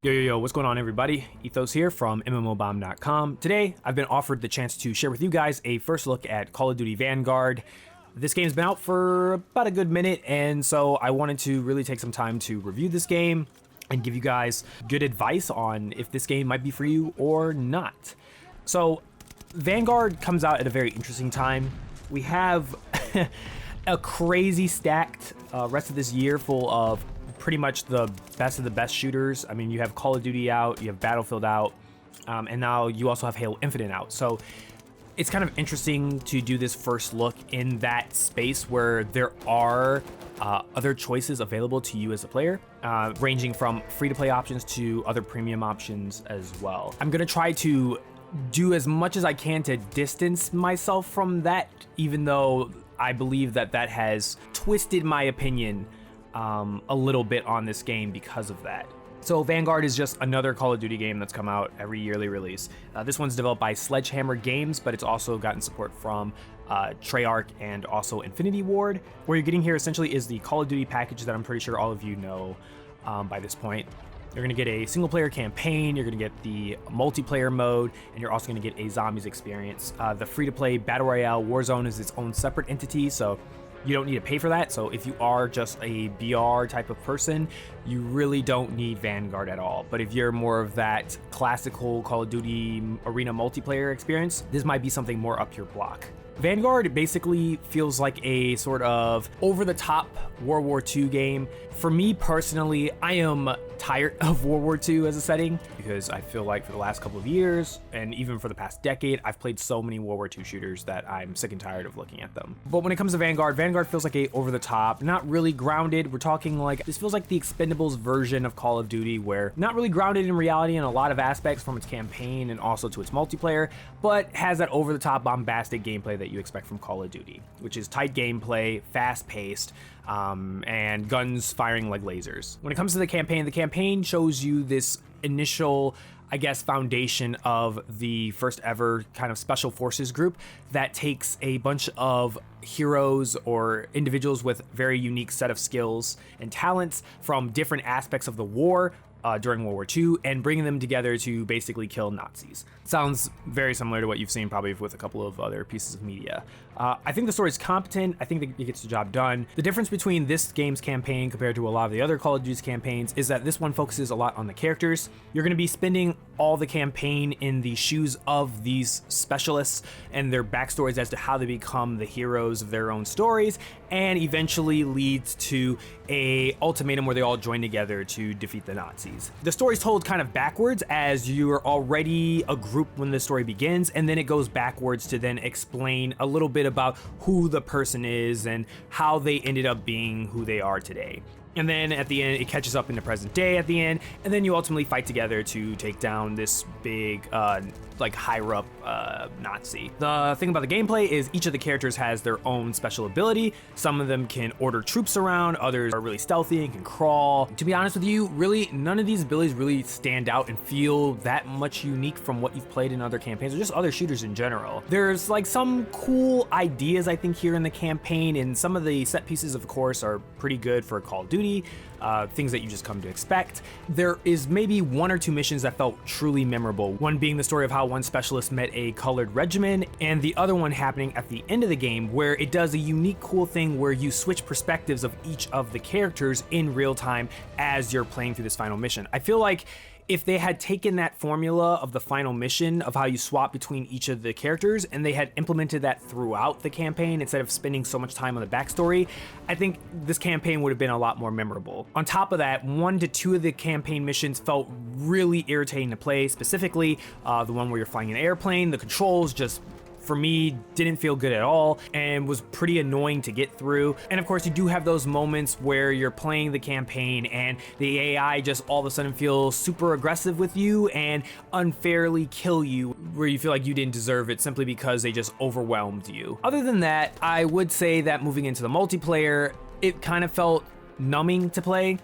Yo, what's going on, everybody? Ethos here from MMOBomb.com. Today, I've been offered the chance to share with you guys a first look at Call of Duty Vanguard. This game's been out for about a good minute, and so I wanted to really take some time to review this game and give you guys good advice on if this game might be for you or not. So, Vanguard comes out at a very interesting time. We have a crazy stacked rest of this year full of pretty much the best shooters. I mean, you have Call of Duty out, you have Battlefield out, and now you also have Halo Infinite out. So it's kind of interesting to do this first look in that space where there are other choices available to you as a player, ranging from free-to-play options to other premium options as well. I'm gonna try to do as much as I can to distance myself from that, even though I believe that that has twisted my opinion a little bit on this game because of that. So Vanguard is just another Call of Duty game that's come out every yearly release. This one's developed by Sledgehammer Games, but it's also gotten support from Treyarch and also Infinity Ward. What you're getting here essentially is the Call of Duty package that I'm pretty sure all of you know by this point. You're gonna get a single player campaign, you're gonna get the multiplayer mode, and you're also gonna get a zombies experience. The free-to-play Battle Royale Warzone is its own separate entity, so you don't need to pay for that. So if you are just a BR type of person, you really don't need Vanguard at all. But if you're more of that classical Call of Duty arena multiplayer experience, this might be something more up your block. Vanguard basically feels like a sort of over-the-top World War II game. For me personally, I am tired of World War II as a setting because I feel like for the last couple of years and even for the past decade, I've played so many World War II shooters that I'm sick and tired of looking at them. But when it comes to Vanguard, Vanguard feels like a over-the-top, not really grounded. We're talking like, this feels like the Expendables version of Call of Duty, where not really grounded in reality in a lot of aspects from its campaign and also to its multiplayer, but has that over-the-top bombastic gameplay that you expect from Call of Duty, which is tight gameplay, fast-paced, and guns firing like lasers. When it comes to the campaign shows you this initial, I guess, foundation of the first ever kind of special forces group that takes a bunch of heroes or individuals with very unique set of skills and talents from different aspects of the war during World War II and bringing them together to basically kill Nazis. Sounds very similar to what you've seen probably with a couple of other pieces of media. I think the story is competent. I think that it gets the job done. The difference between this game's campaign compared to a lot of the other Call of Duty's campaigns is that this one focuses a lot on the characters. You're going to be spending all the campaign in the shoes of these specialists and their backstories as to how they become the heroes of their own stories, and eventually leads to a ultimatum where they all join together to defeat the Nazis. The story's told kind of backwards, as you're already a group when the story begins, and then it goes backwards to then explain a little bit about who the person is and how they ended up being who they are today. And then at the end, it catches up in the present day at the end, and then you ultimately fight together to take down this big, like higher-up Nazi. The thing about the gameplay is each of the characters has their own special ability. Some of them can order troops around, others are really stealthy and can crawl. To be honest with you, really, none of these abilities really stand out and feel that much unique from what you've played in other campaigns or just other shooters in general. There's like some cool ideas, I think, here in the campaign, and some of the set pieces, of course, are pretty good for Call of Duty. Things that you just come to expect. There is maybe one or two missions that felt truly memorable, one being the story of how one specialist met a colored regiment, and the other one happening at the end of the game where it does a unique cool thing where you switch perspectives of each of the characters in real time as you're playing through this final mission. I feel like if they had taken that formula of the final mission of how you swap between each of the characters and they had implemented that throughout the campaign instead of spending so much time on the backstory, I think this campaign would have been a lot more memorable. On top of that, 1 to 2 of the campaign missions felt really irritating to play, specifically the one where you're flying an airplane. The controls just, for me, didn't feel good at all and was pretty annoying to get through. And of course, you do have those moments where you're playing the campaign and the AI just all of a sudden feels super aggressive with you and unfairly kill you, where you feel like you didn't deserve it simply because they just overwhelmed you. Other than that, I would say that moving into the multiplayer, it kind of felt numbing to play.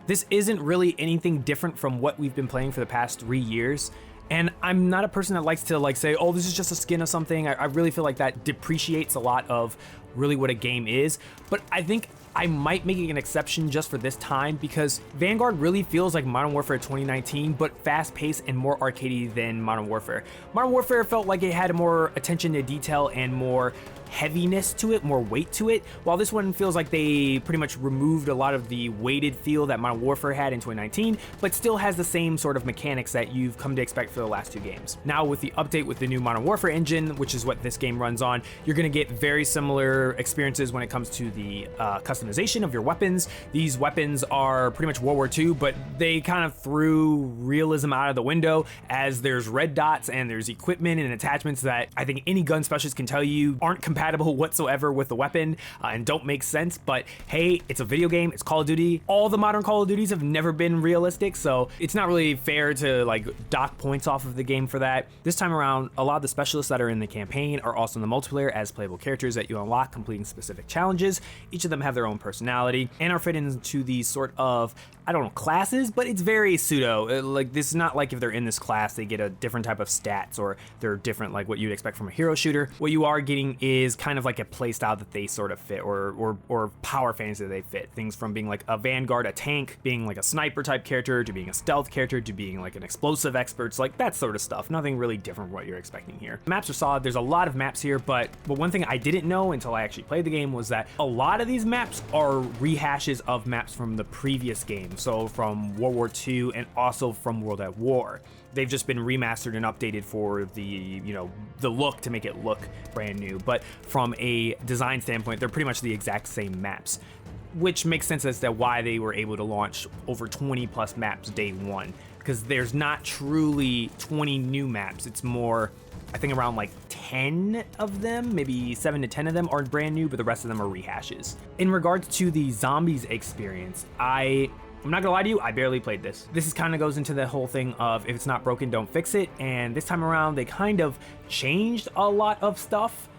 This isn't really anything different from what we've been playing for the past 3 years. And I'm not a person that likes to say, oh, this is just a skin of something. I really feel like that depreciates a lot of really what a game is. But I think I might make an exception just for this time because Vanguard really feels like Modern Warfare 2019, but fast-paced and more arcadey than Modern Warfare. Modern Warfare felt like it had more attention to detail and more heaviness to it, more weight to it, while this one feels like they pretty much removed a lot of the weighted feel that Modern Warfare had in 2019, but still has the same sort of mechanics that you've come to expect for the last two games. Now with the update with the new Modern Warfare engine, which is what this game runs on, you're going to get very similar experiences when it comes to the customization of your weapons. These weapons are pretty much World War II, but they kind of threw realism out of the window, as there's red dots and there's equipment and attachments that I think any gun specialist can tell you aren't compatible whatsoever with the weapon and don't make sense. But hey, it's a video game, it's Call of Duty. All the modern Call of Duties have never been realistic, so it's not really fair to like dock points off of the game for that. This time around, a lot of the specialists that are in the campaign are also in the multiplayer as playable characters that you unlock completing specific challenges. Each of them have their own personality and are fit into these sort of, I don't know, classes, but it's very pseudo. Like, this is not like if they're in this class, they get a different type of stats or they're different like what you'd expect from a hero shooter. What you are getting is kind of like a playstyle that they sort of fit, or power fantasy that they fit. Things from being like a Vanguard, a tank, being like a sniper type character, to being a stealth character, to being like an explosive expert, like that sort of stuff. Nothing really different from what you're expecting here. The maps are solid. There's a lot of maps here, but one thing I didn't know until I actually played the game was that a lot of these maps are rehashes of maps from the previous game. So from World War II and also from World at War. They've just been remastered and updated for the, you know, the look to make it look brand new. But from a design standpoint, they're pretty much the exact same maps, which makes sense as to why they were able to launch over 20 plus maps day one, because there's not truly 20 new maps. It's more, I think around like 10 of them, maybe 7 to 10 of them are brand new, but the rest of them are rehashes. In regards to the zombies experience, I'm not gonna lie to you, I barely played this. This kind of goes into the whole thing of if it's not broken, don't fix it. And this time around, they kind of changed a lot of stuff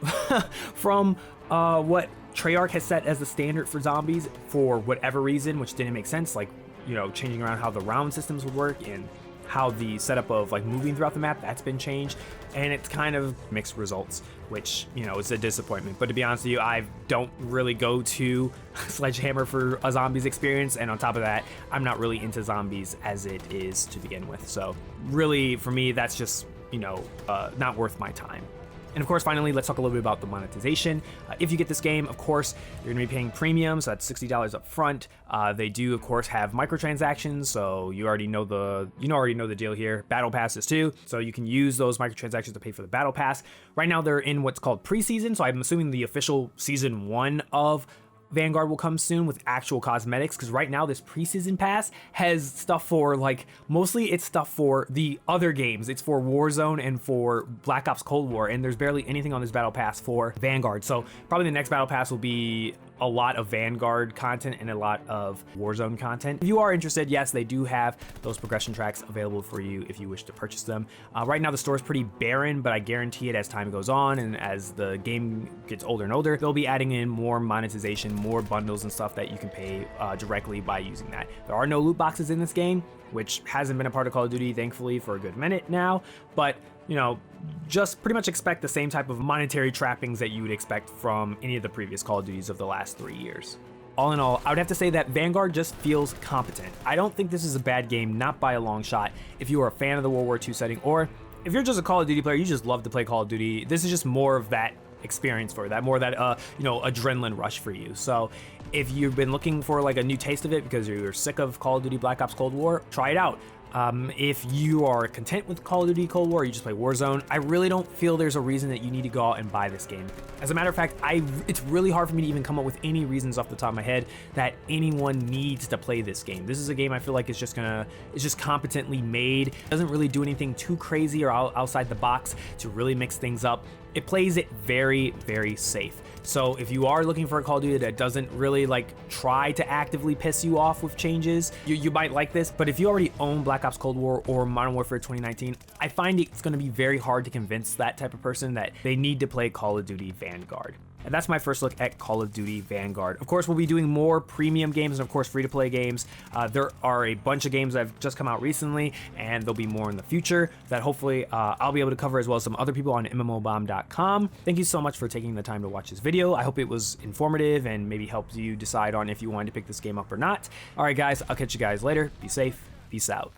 from what Treyarch has set as the standard for zombies for whatever reason, which didn't make sense. Like, you know, changing around how the round systems would work and how the setup of like moving throughout the map, that's been changed, and it's kind of mixed results, which, you know, is a disappointment. But to be honest with you, I don't really go to Sledgehammer for a zombies experience, and on top of that, I'm not really into zombies as it is to begin with. So really, for me, that's just, you know, not worth my time. And of course, finally, let's talk a little bit about the monetization. If you get this game, of course, you're gonna be paying premium, so that's $60 up front. They do, of course, have microtransactions, so you already know the deal here. Battle passes too, so you can use those microtransactions to pay for the battle pass. Right now, they're in what's called preseason, so I'm assuming the official season 1 of Vanguard will come soon with actual cosmetics, because right now this preseason pass has stuff for, like, mostly it's stuff for the other games. It's for Warzone and for Black Ops Cold War, and there's barely anything on this battle pass for Vanguard. So probably the next battle pass will be a lot of Vanguard content and a lot of Warzone content. If you are interested, yes, they do have those progression tracks available for you if you wish to purchase them. Right now the store is pretty barren, but I guarantee it, as time goes on and as the game gets older and older, they'll be adding in more monetization, more bundles and stuff that you can pay directly by using that. There are no loot boxes in this game, which hasn't been a part of Call of Duty, thankfully, for a good minute now, but you know, just pretty much expect the same type of monetary trappings that you would expect from any of the previous Call of Duties of the last 3 years. All in all, I would have to say that Vanguard just feels competent. I don't think this is a bad game, not by a long shot. If you are a fan of the World War II setting, or if you're just a Call of Duty player, you just love to play Call of Duty, this is just more of that experience for that, more of that you know, adrenaline rush for you. So if you've been looking for like a new taste of it because you're sick of Call of Duty Black Ops Cold War, try it out. If you are content with Call of Duty Cold War, or you just play Warzone, I really don't feel there's a reason that you need to go out and buy this game. As a matter of fact, it's really hard for me to even come up with any reasons off the top of my head that anyone needs to play this game. This is a game I feel like it's just competently made. It doesn't really do anything too crazy or outside the box to really mix things up. It plays it very, very safe. So if you are looking for a Call of Duty that doesn't really like try to actively piss you off with changes, you might like this. But if you already own Black Ops Cold War or Modern Warfare 2019, I find it's going to be very hard to convince that type of person that they need to play Call of Duty Vanguard. and that's my first look at Call of Duty Vanguard. Of course, we'll be doing more premium games and of course free-to-play games. There are a bunch of games that have just come out recently, and there'll be more in the future that hopefully I'll be able to cover, as well as some other people on MMOBomb.com. Thank you so much for taking the time to watch this video. I hope it was informative and maybe helped you decide on if you wanted to pick this game up or not. All right, guys, I'll catch you guys later. Be safe. Peace out.